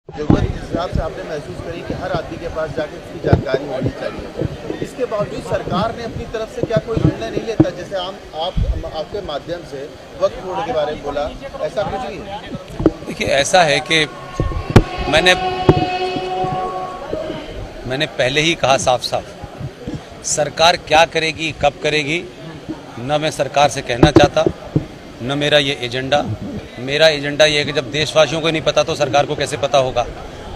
जरूरत जिस हिसाब से आपने महसूस करी कि हर आदमी के पास जाके उसकी जानकारी होनी चाहिए, इसके बावजूद सरकार ने अपनी तरफ से क्या कोई निर्णय नहीं लेता? जैसे आपके माध्यम से वक्फ बोर्ड के बारे में बोला, ऐसा कुछ नहीं है? देखिए, ऐसा है कि मैंने पहले ही कहा साफ साफ, सरकार क्या करेगी कब करेगी न मैं सरकार से कहना चाहता, न मेरा ये एजेंडा। मेरा एजेंडा ये है कि जब देशवासियों को नहीं पता तो सरकार को कैसे पता होगा।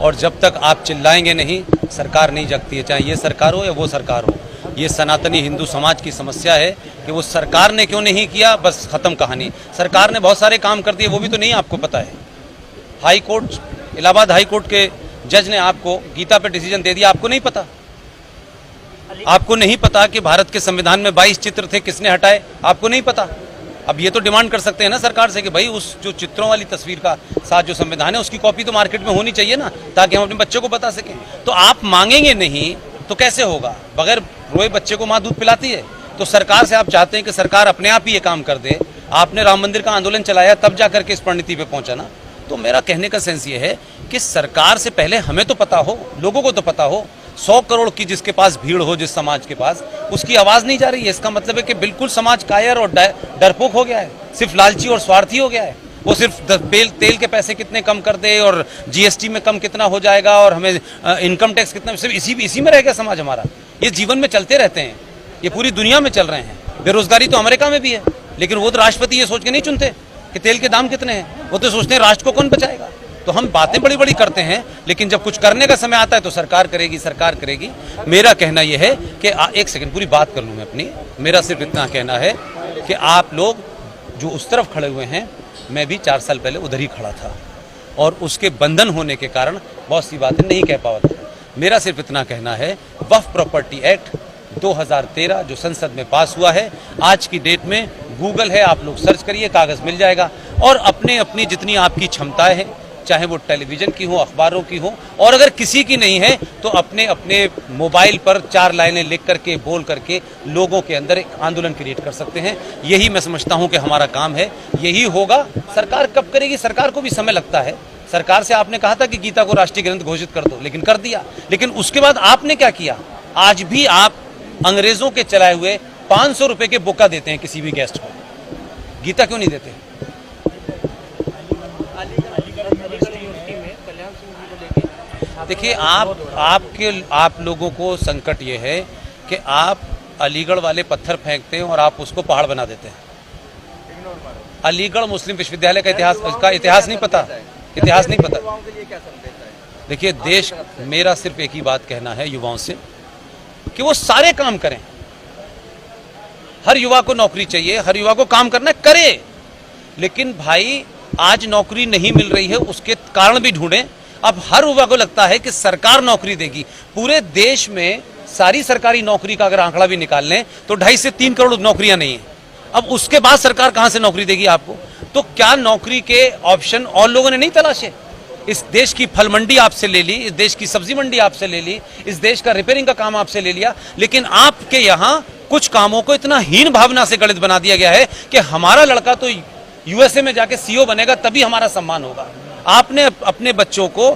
और जब तक आप चिल्लाएंगे नहीं, सरकार नहीं जगती है, चाहे ये सरकार हो या वो सरकार हो। ये सनातनी हिंदू समाज की समस्या है कि वो सरकार ने क्यों नहीं किया, बस खत्म कहानी। सरकार ने बहुत सारे काम कर दिए, वो भी तो नहीं आपको पता है। High court, Allahabad high court के जज ने आपको गीता पे डिसीजन दे दिया, आपको नहीं पता। आपको नहीं पता कि भारत के संविधान में 22 चित्र थे, किसने हटाए, आपको नहीं पता। अब ये तो डिमांड कर सकते हैं ना सरकार से कि भाई उस जो चित्रों वाली तस्वीर का साथ जो संविधान है उसकी कॉपी तो मार्केट में होनी चाहिए ना, ताकि हम अपने बच्चों को बता सकें। तो आप मांगेंगे नहीं तो कैसे होगा? बगैर रोए बच्चे को माँ दूध पिलाती है। तो सरकार से आप चाहते हैं कि सरकार अपने आप ही ये काम कर दे। आपने राम मंदिर का आंदोलन चलाया, तब जाकर के इस परिणति पे पहुंचा ना। तो मेरा कहने का सेंस ये है कि सरकार से पहले हमें तो पता हो, लोगों को तो पता हो। 100 करोड़ की जिसके पास भीड़ हो, जिस समाज के पास, उसकी आवाज नहीं जा रही है। इसका मतलब है कि बिल्कुल समाज कायर और डरपोक हो गया है, सिर्फ लालची और स्वार्थी हो गया है। वो सिर्फ तेल के पैसे कितने कम कर दे और जीएसटी में कम कितना हो जाएगा और हमें इनकम टैक्स कितना, सिर्फ इसी में रह गया समाज हमारा। ये जीवन में चलते रहते हैं, ये पूरी दुनिया में चल रहे हैं। बेरोजगारी तो अमेरिका में भी है, लेकिन वो तो राष्ट्रपति ये सोच के नहीं चुनते कि तेल के दाम कितने हैं, वो तो सोचते हैं राष्ट्र को कौन बचाएगा। तो हम बातें बड़ी बड़ी करते हैं, लेकिन जब कुछ करने का समय आता है तो सरकार करेगी, सरकार करेगी। मेरा कहना यह है कि एक सेकंड पूरी बात कर लूं मैं अपनी। मेरा सिर्फ इतना कहना है कि आप लोग जो उस तरफ खड़े हुए हैं, मैं भी 4 साल पहले उधर ही खड़ा था और उसके बंधन होने के कारण बहुत सी बातें नहीं कह पाया था। मेरा सिर्फ इतना कहना है, वक्फ प्रॉपर्टी एक्ट 2013 जो संसद में पास हुआ है, आज की डेट में गूगल है, आप लोग सर्च करिए, कागज मिल जाएगा। और अपनी जितनी आपकी क्षमताएं हैं, चाहे वो टेलीविजन की हो, अखबारों की हो, और अगर किसी की नहीं है तो अपने मोबाइल पर 4 लाइनें लिख करके, बोल करके लोगों के अंदर एक आंदोलन क्रिएट कर सकते हैं। यही मैं समझता हूं कि हमारा काम है, यही होगा। सरकार कब करेगी? सरकार को भी समय लगता है। सरकार से आपने कहा था कि गीता को राष्ट्रीय ग्रंथ घोषित कर दो, लेकिन कर दिया। लेकिन उसके बाद आपने क्या किया? आज भी आप अंग्रेजों के चलाए हुए 500 रुपए के बुक्का देते हैं किसी भी गेस्ट को, गीता क्यों नहीं देते? देखिए, आप लोगों को संकट ये है कि आप अलीगढ़ वाले पत्थर फेंकते हैं और आप उसको पहाड़ बना देते हैं। अलीगढ़ मुस्लिम विश्वविद्यालय का इतिहास नहीं पता, इतिहास नहीं पता। देखिए, देश, मेरा सिर्फ एक ही बात कहना है युवाओं से कि वो सारे काम करें। हर युवा को नौकरी चाहिए, हर युवा को काम करना करे, लेकिन भाई आज नौकरी नहीं मिल रही है, उसके कारण भी ढूंढें। अब हर युवा को लगता है कि सरकार नौकरी देगी। पूरे देश में सारी सरकारी नौकरी का अगर आंकड़ा भी निकाल लें तो 2.5 से 3 करोड़ नौकरियां नहीं है। अब उसके बाद सरकार कहां से नौकरी देगी आपको? तो क्या नौकरी के ऑप्शन और लोगों ने नहीं तलाशे? इस देश की फल मंडी आपसे ले ली, इस देश की सब्जी मंडी आपसे ले ली, इस देश का रिपेयरिंग का काम आपसे ले लिया, लेकिन आपके यहां कुछ कामों को इतना हीन भावना से गणित बना दिया गया है कि हमारा लड़का तो यूएसए में जाके सीईओ बनेगा तभी हमारा सम्मान होगा। आपने अपने बच्चों को,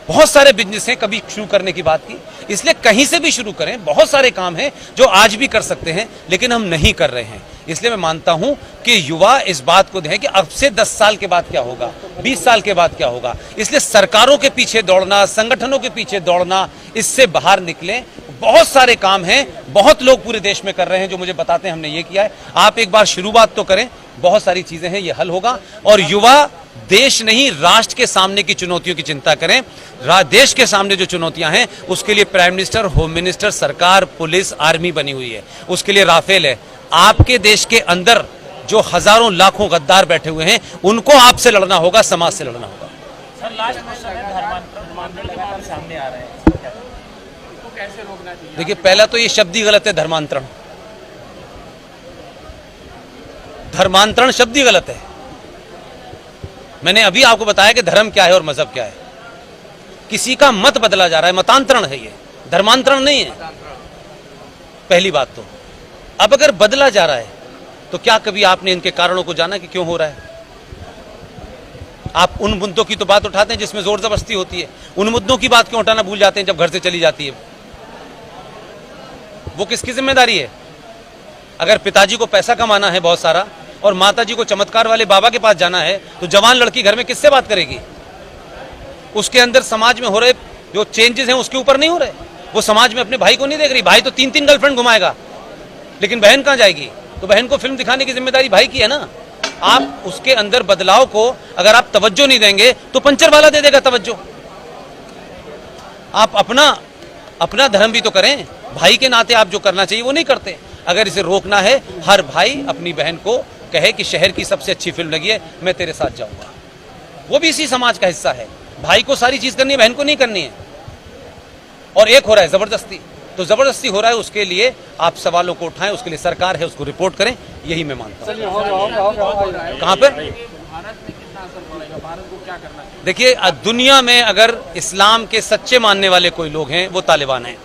बहुत सारे बिजनेस हैं, कभी शुरू करने की बात की, इसलिए कहीं से भी शुरू करें। बहुत सारे काम हैं जो आज भी कर सकते हैं, लेकिन हम नहीं कर रहे हैं। इसलिए मैं मानता हूं कि युवा इस बात को देखें कि अब से 10 साल के बाद क्या होगा, 20 साल के बाद क्या होगा। इसलिए सरकारों के पीछे दौड़ना, संगठनों के पीछे दौड़ना, इससे बाहर निकलें। बहुत सारे काम हैं, बहुत लोग पूरे देश में कर रहे हैं जो मुझे बताते हैं हमने ये किया है। आप एक बार शुरुआत तो करें, बहुत सारी चीजें हैं, ये हल होगा। और युवा देश नहीं, राष्ट्र के सामने की चुनौतियों की चिंता करें। देश के सामने जो चुनौतियां हैं उसके लिए प्राइम मिनिस्टर, होम मिनिस्टर, सरकार, पुलिस, आर्मी बनी हुई है। उसके लिए राफेल है। आपके देश के अंदर जो हजारों लाखों गद्दार बैठे हुए हैं, उनको आपसे लड़ना होगा, समाज से लड़ना होगा। सर, लास्ट क्वेश्चन है, धर्मांतरण लगातार सामने आ रहे हैं, उसको कैसे रोकना चाहिए? देखिए, पहला तो ये शब्द ही गलत है, धर्मांतरण। धर्मांतरण शब्द ही गलत है। मैंने अभी आपको बताया कि धर्म क्या है और मजहब क्या है। किसी का मत बदला जा रहा है, मतांतरण है ये, धर्मांतरण नहीं है। पहली बात तो अब अगर बदला जा रहा है तो क्या कभी आपने इनके कारणों को जाना कि क्यों हो रहा है? आप उन मुद्दों की तो बात उठाते हैं जिसमें जोर जबरदस्ती होती है, उन मुद्दों की बात क्यों उठाना भूल जाते हैं जब घर से चली जाती है? वो किसकी जिम्मेदारी है? अगर पिताजी को पैसा कमाना है बहुत सारा और माताजी को चमत्कार वाले बाबा के पास जाना है, तो जवान लड़की घर में किससे बात करेगी? उसके अंदर समाज में हो रहे जो चेंजेस हैं उसके ऊपर नहीं हो रहे। वो समाज में अपने भाई को नहीं देख रही। भाई तो 3-3 गर्लफ्रेंड घुमाएगा, लेकिन बहन कहां जाएगी? तो बहन को फिल्म दिखाने की जिम्मेदारी भाई की है ना। आप उसके अंदर बदलाव को अगर आप तवज्जो नहीं देंगे तो पंचर वाला दे देगा तवज्जो। आप अपना धर्म भी तो करें। भाई के नाते आप जो करना चाहिए वो नहीं करते। अगर इसे रोकना है, हर भाई अपनी बहन को कहे कि शहर की सबसे अच्छी फिल्म लगी है, मैं तेरे साथ जाऊंगा। वो भी इसी समाज का हिस्सा है। भाई को सारी चीज करनी है, बहन को नहीं करनी है। और एक हो रहा है जबरदस्ती, तो जबरदस्ती हो रहा है, उसके लिए आप सवालों को उठाएं, उसके लिए सरकार है, उसको रिपोर्ट करें, यही मैं मानता हूं। कहां पे? भारत में कितना असर पड़ेगा? भारत को क्या करना चाहिए? देखिए, दुनिया में अगर इस्लाम के सच्चे मानने वाले कोई लोग हैं वो तालिबान हैं।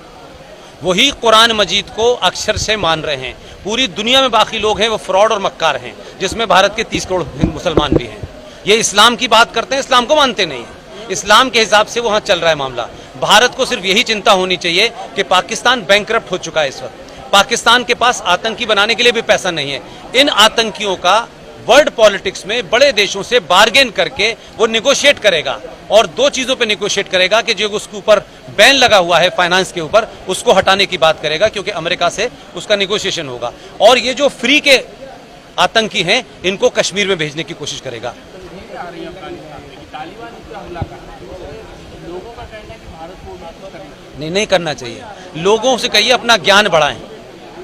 वही कुरान मजीद को अक्षर से मान रहे हैं। पूरी दुनिया में बाकी लोग हैं वो फ्रॉड और मक्कार हैं, जिसमें भारत के 30 करोड़ मुसलमान भी हैं। ये इस्लाम की बात करते हैं, इस्लाम को मानते नहीं हैं। इस्लाम के हिसाब से वहां चल रहा है मामला। भारत को सिर्फ यही चिंता होनी चाहिए कि पाकिस्तान बैंकरप्ट हो चुका है इस वक्त। पाकिस्तान के पास आतंकी बनाने के लिए भी पैसा नहीं है। इन आतंकियों का वर्ल्ड पॉलिटिक्स में बड़े देशों से बार्गेन करके वो निगोशिएट करेगा, और 2 चीजों पे निगोशिएट करेगा कि जो उसके ऊपर बैन लगा हुआ है फाइनेंस के ऊपर, उसको हटाने की बात करेगा, क्योंकि अमेरिका से उसका निगोशिएशन होगा। और ये जो फ्री के आतंकी हैं इनको कश्मीर में भेजने की कोशिश करेगा। तालिबान इस पर हमला कर रहा है, लोगों का कहना है कि भारत को भी करें। नहीं करना चाहिए। लोगों से कहिए अपना ज्ञान बढ़ाएं,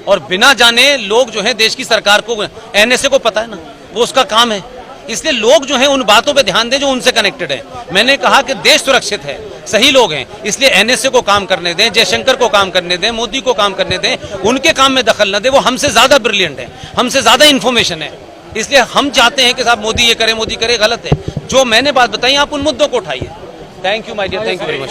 और बिना जाने लोग जो है देश की सरकार को, एनएसए को पता है ना, वो उसका काम है। इसलिए लोग जो हैं उन बातों पे ध्यान दें जो उनसे कनेक्टेड है। मैंने कहा कि देश सुरक्षित है, सही लोग हैं, इसलिए एनएसए को काम करने दें, जयशंकर को काम करने दें, मोदी को काम करने दें। उनके काम में दखल न दें। वो हमसे ज्यादा ब्रिलियंट है, हमसे ज्यादा इंफॉर्मेशन है। इसलिए हम चाहते हैं कि साहब मोदी ये करे, मोदी करे, गलत है। जो मैंने बात बताई आप उन मुद्दों को उठाइए। Thank you my dear, thank you very much.